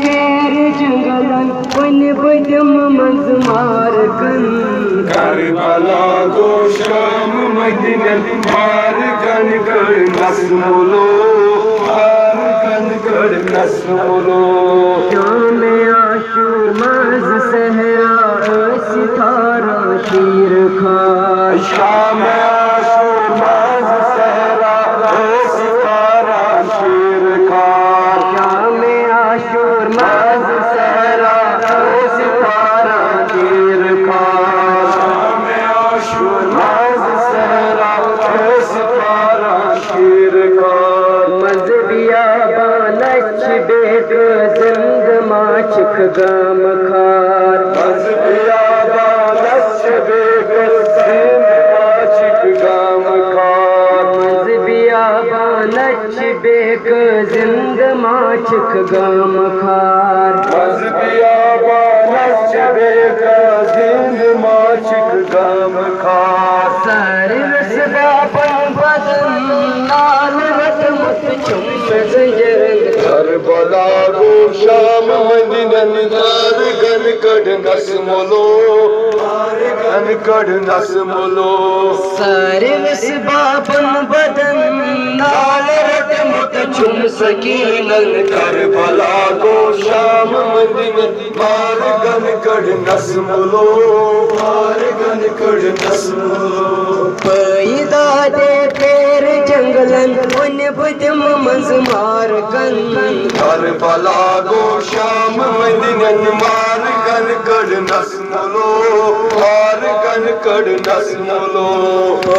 तेर जंगलन वन बदम मंज मारकन करबला गो शाम मदीनन मार गन कर नस्मुलो मार गन कर नस्मुलो शाम आशूर मज सहरा सितारा शीर खार शाम आशूर मज सहरा सितारा शीर खार शाम आशूर मज सहरा सितारा शीर खार शाम आशूर मज सहरा सितारा शीर खार मजबिया बालच बेग जिंद माछक गम खार मजबिया बालच बेग जिंद माछक गम खार मजबिया बालच बेग जिंद माछक गम खार मजबिया बालच बेग जिंद माछक गम खार सर रसदा पन बदन नाल रत मुत चुम जंजर करबला गो शाम मदीनन मार गन कड़ नस्मुलो मार गन कड़ नस्मुलो सर रसदा पन बदन नाल रत मुत चुम सकीनन करबला गो शाम मदीनन मार गन कड़ नस्मुलो मार गन कड़ नस्मुलो पैदा दे तेर जंगलन वन बदम मंज मारकन करबला गो शाम मदीनन मार गन कड़ नस्मुलो मार गन कड़ नस्मुलो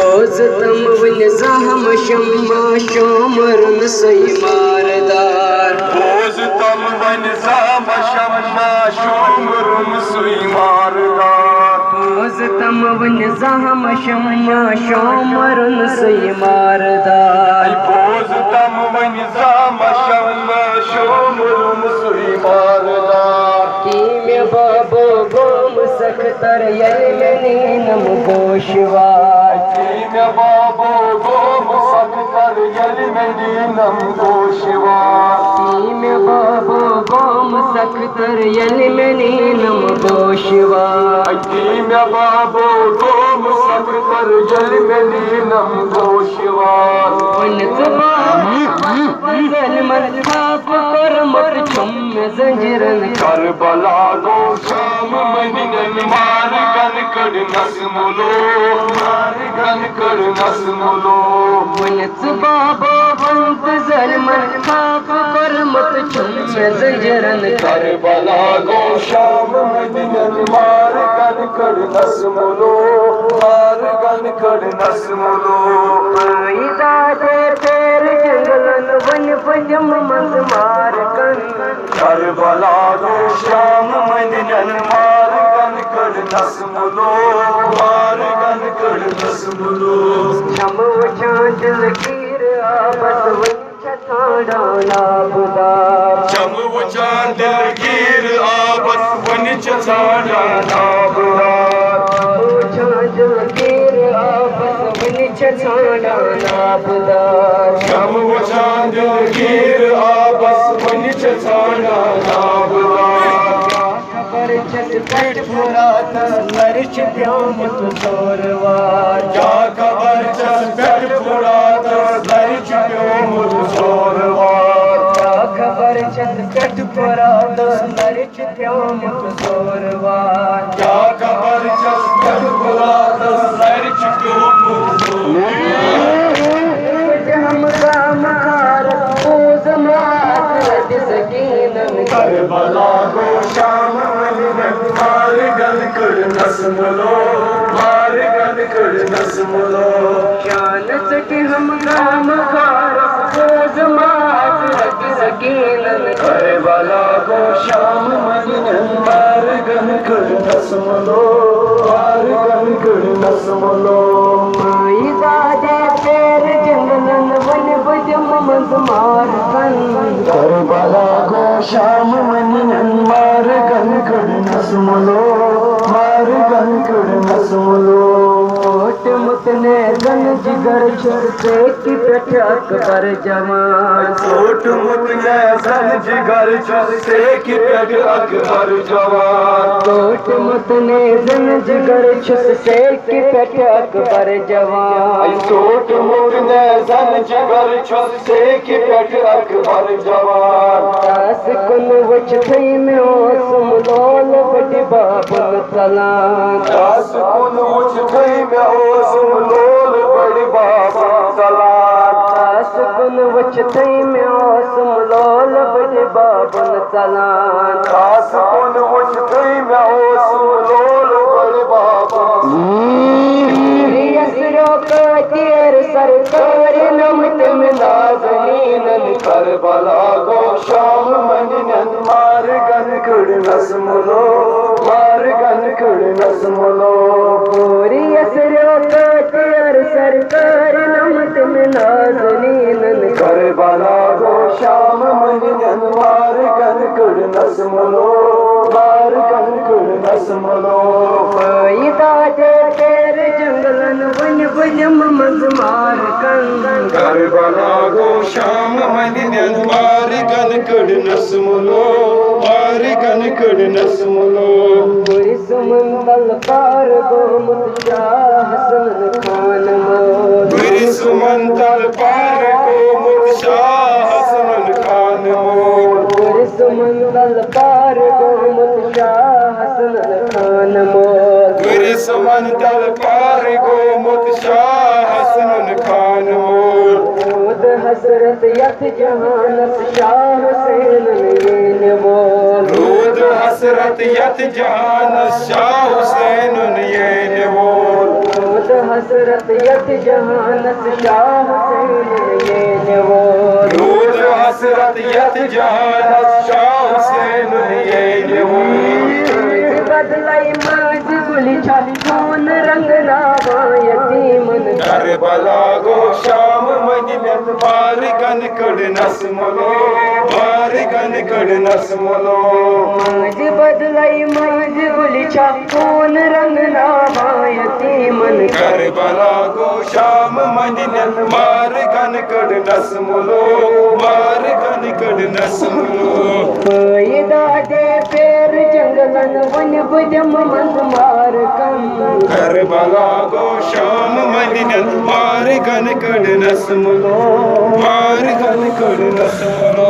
ओज़तम वन ज़हम शम्मा शोमरन सई मारदार बोझ तम वन ज़हम शम्मा शोमरन सई मारदार ओज़तम वन ज़हम शम्मा शोमरन सई मारदार बोझ तम वन ज़हम शम्मा शोमरन सई मारदार कीमे बाबो गोम सख्तर यलमनी नम गोशवार कीमे बाबो गोम सख्तर यलमनी नम गोशवार कीमे बाबो गोम सख्तर यलमनी नम गोशवार कीमे बाबो गोम सख्तर यलमनी नम गोशवार वन ज़बान मन खाप कर मत छुम जंजीरन करबला गो शाम मदीनन मार गन कड़ नस्मुलो मार गन कड़ नस्मुलो वनत बाबा वंत जलमन खाप कर मत छुम जंजीरन करबला गो शाम मदीनन मार गन कड़ नस्मुलो मार गन कड़ नस्मुलो पैदा दे तेर जंगलन वन बजम मंज मार कन करबला गो शाम मदीनन मार गन कड़ नस्मुलो मार गन कड़ नस्मुलो छम वछां दिल कीर आबस वन छाड़ा नाबदार चम वचान दिलगीर आबस वन छाड़ा नाबदार वछां दिल कीर आबस वन छाड़ा नाबदार चम वचान दिलगीर आबस वन छाड़ा नाबदार खबर छत पेट फुरात नरिश प्योमत जोरवार क्या खबर चस पेट फुरात दरिच प्योमुत जोरवार खबर छत पेट फुरात नरिश प्योमत जोरवार क्या खबर चस पेट फुरात दरिच प्योमुत जोरवार हम काम खार पूज मात रज सकीनन करबला गो शाम मदीनन मार गन कड़ नस्मुलो मार गन कड़ नस्मुलो शान सके हम काम खार पूज मात रज सकीनन करबला गो शाम मदीनन मार गन कड़ नस्मुलो मार गन कड़ नस्मुलो पैदा दे तेर जंगलन वन बजम मंज मार कन करबला गो शाम मदीनन मार गन कड़ नस्मुलो मार गन कड़ नस्मुलो ओट मुतने जन जिगर छुरसे की पेट अकबर जवान सोट मुतने जन जिगर छुरसे की पेट अकबर जवान सोट मुतने जन जिगर छुरसे की पेट अकबर जवान सोट मुतने जन जिगर छुरसे की पेट अकबर जवान तास कुन वच थई में ओसम लोल बड़ी बाबुल सलाम तास कुन वच थई में ओसम लोल बड़ी बाबुल सलाम तास कुन वच थई में ओसम लोल बड़ी बाबुल सलाम तास कुन वच थई में ओसम लोल बड़ी बाबुल तेर सरकार नमत मिला जमीन करबला गो शाम मनिनन मार गन कुड़ नस्मुलो मार गन कुड़ नस्मुलो पूरी असरो का तेर सरकार नमत मिला जमीन करबला गो शाम मनिनन मार गन कुड़ नस्मुलो मार गन कुड़ नस्मुलो पैदा दे तेर जंगलन वन बजम मज मार कंगन करबला गो शाम मनिनन मार गन कुड़ नस्मुलो मार गन कुड़ नस्मुलो पूरी सुमंदल पार गोमुत शाह हसन खान मोर पूरी सुमंदल पार गोमुत शाह हसन खान मोर पूरी सुमंदल पार गोमुत शाह हसन खान मोर पूरी सुमंदल पार गोमुत शाह हसन खान मोर खुद हसरत यत जहानत शाह हुसैन ये बोल रूद हसरत यत जहान शाह हुसैन ये बोल खुद हसरत यत जहानत शाह हुसैन ये बोल रूद हसरत यत जहान शाह हुसैन ये बोल बदलाई माज गुली छाली कौन रंग लावा यतीमन करबला गो शाम मनिनन मार गन कुड़ नस्मुलो मार गन कुड़ नस्मुलो माज बदलाई माज गुली छाली कौन रंग लावा यतीमन करबला गो शाम मनिनन मार गन कुड़ नस्मुलो मार गन कुड़ नस्मुलो पैदा दे पेर जंगलन वन बजम मज मार कम करबला गो शाम मनिनन मार गन कुड़ नस्मुलो मार गन कुड़ नस्मुलो